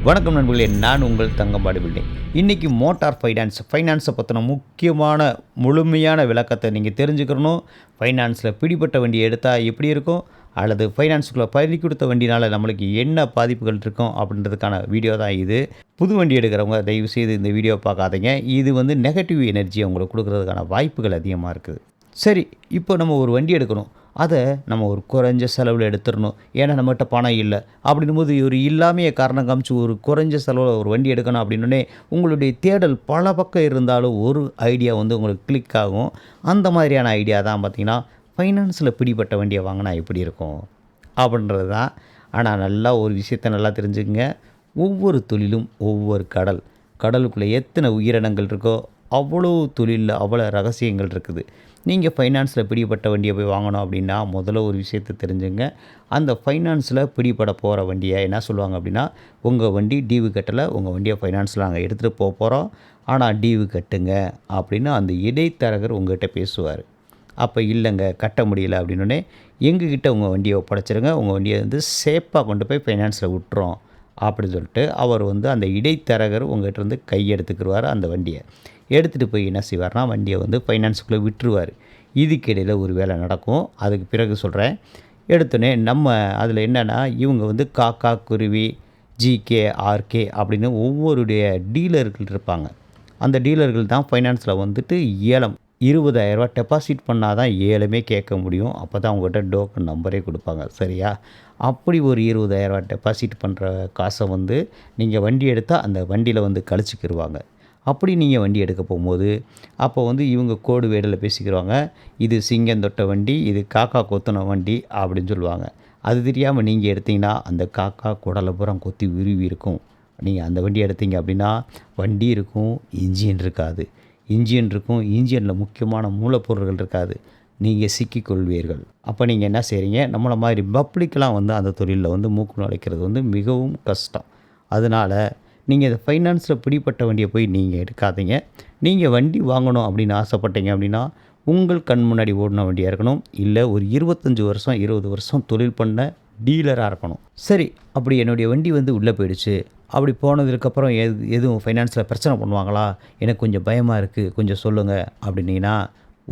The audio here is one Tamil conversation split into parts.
வணக்கம் நண்பர்களே, நான் உங்கள் தங்கம்பாடி பில்டிங். இன்றைக்கி மோட்டார் ஃபைனான்ஸை பற்றின முக்கியமான முழுமையான விளக்கத்தை நீங்கள் தெரிஞ்சுக்கணும். ஃபைனான்ஸில் பிடிப்பட்ட வண்டி எடுத்தால் எப்படி இருக்கும், அல்லது ஃபைனான்ஸுக்குள்ளே பறி கொடுத்த வண்டினால் நம்மளுக்கு என்ன பாதிப்புகள் இருக்கும் அப்படின்றதுக்கான வீடியோ தான் இது. புது வண்டி எடுக்கிறவங்க தயவுசெய்து இந்த வீடியோ பார்க்காதீங்க. இது நெகட்டிவ் எனர்ஜியை உங்களுக்கு கொடுக்குறதுக்கான வாய்ப்புகள் அதிகமாக இருக்குது. சரி, இப்போ நம்ம ஒரு வண்டி எடுக்கணும். அதை நம்ம ஒரு குறைஞ்ச செலவில் எடுத்துடணும். ஏன்னா நம்மகிட்ட பணம் இல்லை அப்படின்னும்போது ஒரு இல்லாமைய காரணம் காமிச்சு ஒரு குறைஞ்ச செலவில் ஒரு வண்டி எடுக்கணும் அப்படின்னே உங்களுடைய தேடல் பல பக்கம் இருந்தாலும் ஒரு ஐடியா உங்களுக்கு கிளிக் ஆகும். அந்த மாதிரியான ஐடியா தான் பார்த்திங்கன்னா, ஃபைனான்ஸில் பிடிப்பட்ட வண்டியை வாங்கினா எப்படி இருக்கும் அப்படின்றது தான். ஆனால் நல்லா ஒரு விஷயத்தை நல்லா தெரிஞ்சுக்கங்க. ஒவ்வொரு தொழிலும் ஒவ்வொரு கடலுக்குள்ளே எத்தனை உயிரினங்கள் இருக்கோ அவ்வளோ தொழிலில் அவ்வளோ ரகசியங்கள் இருக்குது. நீங்கள் ஃபைனான்ஸில் பிடிப்பட்ட வண்டியை போய் வாங்கணும் அப்படின்னா முதல்ல ஒரு விஷயத்தை தெரிஞ்சுங்க. அந்த ஃபைனான்ஸில் பிடிப்பட போகிற வண்டியை என்ன சொல்லுவாங்க அப்படின்னா, உங்கள் வண்டி டியூ கட்டலை, உங்கள் வண்டியை ஃபைனான்ஸில் நாங்கள் எடுத்துகிட்டு போகிறோம், ஆனால் டியூ கட்டுங்க அப்படின்னு அந்த இடைத்தரகர் உங்கள்கிட்ட பேசுவார். அப்போ இல்லைங்க கட்ட முடியல அப்படின்னோடனே, எங்ககிட்ட உங்கள் வண்டியை ஒப்படைச்சிருங்க, உங்கள் வண்டியை சேஃபாக கொண்டு போய் ஃபைனான்ஸில் விட்டுறோம் அப்படின்னு சொல்லிட்டு அவர் அந்த இடைத்தரகர் உங்கள்கிட்ட கையெடுத்துக்கிடுவார். அந்த வண்டியை எடுத்துகிட்டு போய் என்ன செய்வார்னா, வண்டியை ஃபைனான்ஸுக்குள்ளே விட்டுருவார். இதுக்கிடையில் ஒரு வேலை நடக்கும், அதுக்கு பிறகு சொல்கிறேன். எடுத்தோடனே நம்ம அதில் என்னென்னா, இவங்க காக்கா, குருவி, ஜிகே, ஆர்கே அப்படின்னு ஒவ்வொருடைய டீலர்கள் இருப்பாங்க. அந்த டீலர்கள் தான் ஃபைனான்ஸில் ஏலம் 20,000 டெபாசிட் பண்ணால் தான் ஏலமே கேட்க முடியும். அப்போ தான் அவங்ககிட்ட டோக்கன் நம்பரே கொடுப்பாங்க. சரியா? அப்படி ஒரு 20,000 டெபாசிட் பண்ணுற காசை நீங்கள் வண்டி எடுத்தால் அந்த வண்டியில் கழிச்சிக்கிடுவாங்க. அப்படி நீங்கள் வண்டி எடுக்க போகும்போது அப்போ இவங்க கோடு வேடில் பேசிக்கிடுவாங்க. இது சிங்கம் தொட்ட வண்டி, இது காக்கா கொத்தின வண்டி அப்படின்னு சொல்லுவாங்க. அது தெரியாமல் நீங்கள் எடுத்திங்கன்னா அந்த காக்கா குடலை புறம் கொத்தி உருவி இருக்கும். நீங்கள் அந்த வண்டி எடுத்தீங்க அப்படின்னா வண்டி இருக்கும், இன்ஜின் இருக்காது. இன்ஜின் இருக்கும், இன்ஜினில் முக்கியமான மூலப்பொருட்கள் இருக்காது. நீங்கள் சிக்கிக்கொள்வீர்கள். அப்போ நீங்கள் என்ன செய்கிறீங்க, நம்மளை மாதிரி பப்ளிக்கெலாம் அந்த தொழிலில் மூக்கு நுழைக்கிறது மிகவும் கஷ்டம். அதனால் நீங்கள் இந்த ஃபைனான்ஸில் பிடிப்பட்ட வண்டியை போய் நீங்கள் எடுக்காதீங்க. நீங்கள் வண்டி வாங்கணும் அப்படின்னு ஆசைப்பட்டீங்க அப்படின்னா உங்கள் கண் முன்னாடி ஓடின வண்டியாக இருக்கணும். இல்லை ஒரு 25 வருஷம் 20 வருஷம் தொழில் பண்ண டீலராக இருக்கணும். சரி, அப்படி என்னுடைய வண்டி உள்ளே போயிடுச்சு. அப்படி போனதுக்கப்புறம் எதுவும் ஃபைனான்ஸில் பிரச்சனை பண்ணுவாங்களா, எனக்கு கொஞ்சம் பயமாக இருக்குது, கொஞ்சம் சொல்லுங்கள் அப்படின்னீங்கன்னா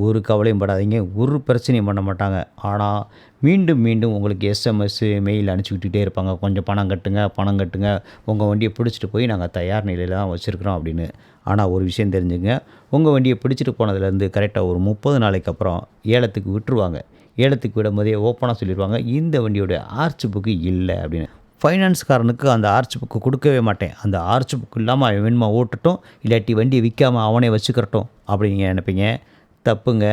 ஒரு கவலையும் படாதீங்க. ஒரு பிரச்சனையும் பண்ண மாட்டாங்க. ஆனால் மீண்டும் மீண்டும் உங்களுக்கு எஸ்எம்எஸ்ஸு மெயில் அனுப்பிச்சி விட்டுகிட்டே இருப்பாங்க. கொஞ்சம் பணம் கட்டுங்க, உங்கள் வண்டியை பிடிச்சிட்டு போய் நாங்கள் தயார் நிலையில் தான் வச்சுருக்குறோம் அப்படின்னு. ஆனால் ஒரு விஷயம் தெரிஞ்சுங்க, உங்கள் வண்டியை பிடிச்சிட்டு போனதுலேருந்து கரெக்டாக ஒரு 30 நாளைக்கு அப்புறம் ஏலத்துக்கு விட்டுருவாங்க. ஏலத்துக்கு விடும்போதே ஓப்பனாக சொல்லிடுவாங்க, இந்த வண்டியோட ஆர்ச் புக்கு இல்லை அப்படின்னு. ஃபைனான்ஸ்காரனுக்கு அந்த ஆர்ச் புக்கு கொடுக்கவே மாட்டேன், அந்த ஆர்ச் புக்கு இல்லாமல் அவன் வேணுமா ஓட்டட்டும், இல்லாட்டி வண்டியை விற்காமல் அவனே வச்சுக்கிறட்டும் அப்படின்னு நீங்கள் நினைப்பீங்க. தப்புங்க.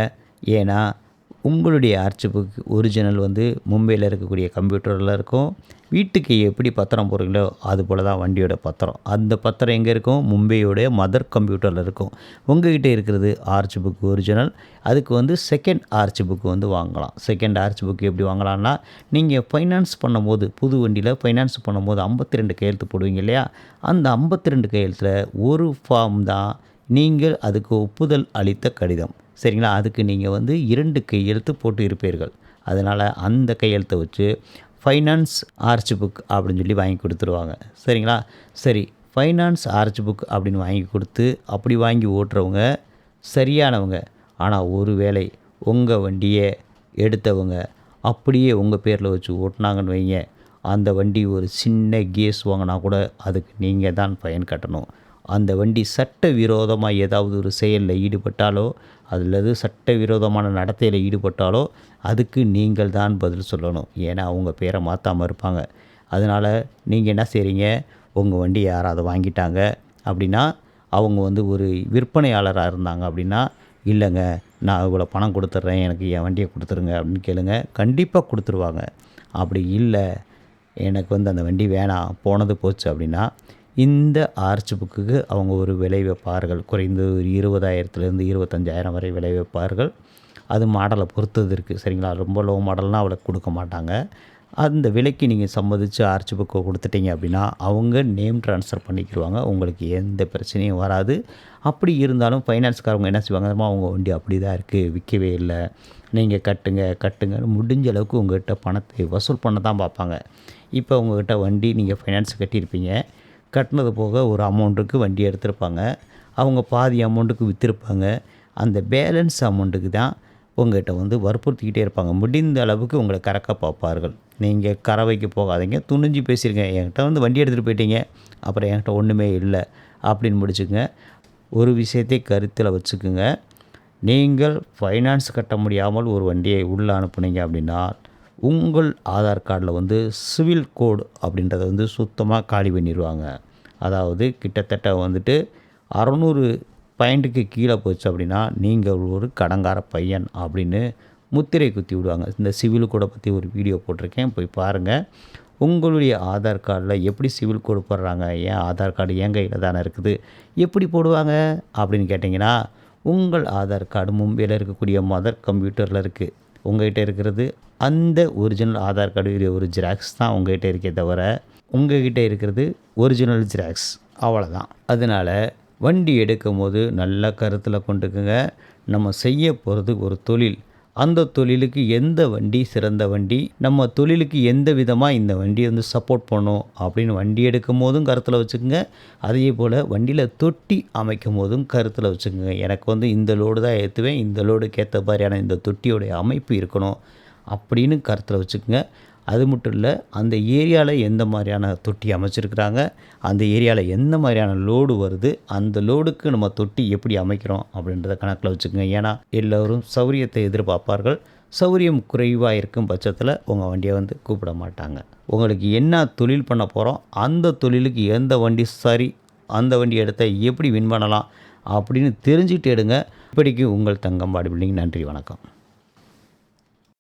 ஏன்னா உங்களுடைய ஆர்ச் புக் ஒரிஜினல் மும்பையில் இருக்கக்கூடிய கம்ப்யூட்டரில் இருக்கும். வீட்டுக்கு எப்படி பத்திரம் போடுறீங்களோ அது போல் தான் வண்டியோட பத்திரம். அந்த பத்திரம் எங்கே இருக்கும், மும்பையோடைய மதர் கம்ப்யூட்டரில் இருக்கும். உங்கள்கிட்ட இருக்கிறது ஆர்ச் புக் ஒரிஜினல். அதுக்கு செகண்ட் ஆர்ச் புக் வாங்கலாம். செகண்ட் ஆர்ச் புக் எப்படி வாங்கலாம்னா, நீங்கள் ஃபைனான்ஸ் பண்ணும்போது புது வண்டியில் ஃபைனான்ஸ் பண்ணும்போது 52 கையெழுத்து போடுவீங்க இல்லையா, அந்த 52 கையெழுத்தில் ஒரு ஃபார்ம் தான் நீங்கள் அதுக்கு ஒப்புதல் அளித்த கடிதம். சரிங்களா? அதுக்கு நீங்கள் 2 கையெழுத்து போட்டு இருப்பீர்கள். அதனால் அந்த கையெழுத்தை வச்சு ஃபைனான்ஸ் ஆர்ச் புக் அப்படின்னு சொல்லி வாங்கி கொடுத்துருவாங்க. சரிங்களா? சரி, ஃபைனான்ஸ் ஆர்ச் புக் அப்படின்னு வாங்கி கொடுத்து அப்படி வாங்கி ஓட்டுறவங்க சரியானவங்க. ஆனால் ஒரு வேளை உங்கள் வண்டியை எடுத்தவங்க அப்படியே உங்கள் பேரில் வச்சு ஓட்டினாங்கன்னு வைங்க, அந்த வண்டி ஒரு சின்ன கேஸ் வாங்கினா கூட அதுக்கு நீங்கள் தான் ஃபைன் கட்டணும். அந்த வண்டி சட்டவிரோதமாக ஏதாவது ஒரு செயலில் ஈடுபட்டாலோ அல்லது சட்டவிரோதமான நடத்தையில் ஈடுபட்டாலோ அதுக்கு நீங்கள் தான் பதில் சொல்லணும். ஏன்னா அவங்க பேரை மாற்றாமல் இருப்பாங்க. அதனால் நீங்கள் என்ன செய்கிறீங்க, உங்கள் வண்டி யாராவது வாங்கிட்டாங்க அப்படின்னா அவங்க ஒரு விற்பனையாளராக இருந்தாங்க அப்படின்னா, இல்லைங்க நான் இவ்வளோ பணம் கொடுத்துட்றேன், எனக்கு என் வண்டியை கொடுத்துருங்க அப்படின்னு கேளுங்க. கண்டிப்பாக கொடுத்துருவாங்க. அப்படி இல்லை, எனக்கு அந்த வண்டி வேணாம், போனது போச்சு அப்படின்னா இந்த ஆர்ச் புக்குக்கு அவங்க ஒரு விலை வைப்பார்கள். குறைந்து ஒரு 20,000 25,000 வரை விலை வைப்பார்கள். அது மாடலை பொறுத்தது இருக்குது. சரிங்களா? ரொம்ப லோ மாடல்னால் அவளுக்கு கொடுக்க மாட்டாங்க. அந்த விலைக்கு நீங்கள் சம்மதித்து ஆர்ச் புக்கை கொடுத்துட்டீங்க அப்படின்னா அவங்க நேம் ட்ரான்ஸ்ஃபர் பண்ணிக்கிடுவாங்க. உங்களுக்கு எந்த பிரச்சனையும் வராது. அப்படி இருந்தாலும் ஃபைனான்ஸ்காரவங்க என்ன செய்வாங்க, அவங்க வண்டி அப்படி தான் இருக்குது, விற்கவே இல்லை, நீங்கள் கட்டுங்கன்னு முடிஞ்ச அளவுக்கு உங்கள்கிட்ட பணத்தை வசூல் பண்ண தான் பார்ப்பாங்க. இப்போ உங்கள்கிட்ட வண்டி நீங்கள் ஃபைனான்ஸ் கட்டியிருப்பீங்க, கட்டினது போக ஒரு அமௌண்ட்டுக்கு வண்டி எடுத்திருப்பாங்க. அவங்க பாதி அமௌண்ட்டுக்கு விற்றுருப்பாங்க. அந்த பேலன்ஸ் அமௌண்ட்டுக்கு தான் உங்கள்கிட்ட வந்து வற்புறுத்திக்கிட்டே இருப்பாங்க. முடிந்த அளவுக்கு உங்களை கறக்க பார்ப்பார்கள். நீங்கள் கறவைக்கு போகாதீங்க, துணிஞ்சு பேசிடுங்க. என்கிட்ட வந்து வண்டி எடுத்துகிட்டு போயிட்டீங்க, அப்புறம் என்கிட்ட ஒன்றுமே இல்லை அப்படின்னு முடிச்சுங்க. ஒரு விஷயத்தை கருத்தில் வச்சுக்குங்க. நீங்கள் ஃபைனான்ஸ் கட்ட முடியாமல் ஒரு வண்டியை உள்ளே அனுப்புனீங்க அப்படின்னா, உங்கள் ஆதார் கார்டில் வந்து சிவில் கோடு அப்படின்றத வந்து சுத்தமாக காலி பண்ணிடுவாங்க. அதாவது கிட்டத்தட்ட வந்துட்டு 600 பாயிண்ட்டுக்கு கீழே போச்சு அப்படின்னா, நீங்கள் ஒரு கடங்கார பையன் அப்படின்னு முத்திரை குத்தி விடுவாங்க. இந்த சிவில் கோடை பற்றி ஒரு வீடியோ போட்டிருக்கேன், போய் பாருங்கள். உங்களுடைய ஆதார் கார்டில் எப்படி சிவில் கோடு போடுறாங்க, ஏன் ஆதார் கார்டு என் கையில் தானே இருக்குது, எப்படி போடுவாங்க அப்படின்னு கேட்டிங்கன்னா, உங்கள் ஆதார் கார்டு மும்பையில் இருக்கக்கூடிய மதர் கம்ப்யூட்டரில் இருக்குது. உங்கள்கிட்ட இருக்கிறது அந்த ஒரிஜினல் ஆதார் கார்டு ஒரு ஜெராக்ஸ் தான் உங்கள்கிட்ட இருக்கே தவிர, உங்கள்கிட்ட இருக்கிறது ஒரிஜினல் ஜெராக்ஸ், அவ்வளோதான். அதனால் வண்டி எடுக்கும் போது நல்லா கருத்தில் கொண்டுக்குங்க. நம்ம செய்ய போகிறது ஒரு தொழில். அந்த தொழிலுக்கு எந்த வண்டி சிறந்த வண்டி, நம்ம தொழிலுக்கு எந்த விதமாக இந்த வண்டியை வந்து சப்போர்ட் பண்ணும் அப்படின்னு வண்டி எடுக்கும் போதும் கருத்தில் வச்சுக்கோங்க. அதே போல் வண்டியில் தொட்டி அமைக்கும் போதும் கருத்தில் வச்சுக்கோங்க. எனக்கு வந்து இந்த லோடு தான் ஏற்றுவேன், இந்த லோடுக்கு ஏற்ற மாதிரியான இந்த தொட்டியோடைய அமைப்பு இருக்கணும் அப்படின்னு கருத்தில் வச்சுக்கோங்க. அது மட்டும் இல்லை, அந்த ஏரியாவில் எந்த மாதிரியான தொட்டி அமைச்சிருக்கிறாங்க, அந்த ஏரியாவில் எந்த மாதிரியான லோடு வருது, அந்த லோடுக்கு நம்ம தொட்டி எப்படி அமைக்கிறோம் அப்படின்றத கணக்கில் வச்சுக்கோங்க. ஏன்னா எல்லோரும் சௌரியத்தை எதிர்பார்ப்பார்கள். சௌரியம் குறைவாக இருக்கும் பட்சத்தில் உங்கள் வண்டியை வந்து கூப்பிட மாட்டாங்க. உங்களுக்கு என்ன தொழில் பண்ண போகிறோம், அந்த தொழிலுக்கு எந்த வண்டி சரி, அந்த வண்டி எடுத்த எப்படி வின் பண்ணலாம் அப்படின்னு தெரிஞ்சுட்டு எடுங்க. இப்படிக்கு உங்கள் தங்கம் பாடி பில்டிங். நன்றி, வணக்கம்.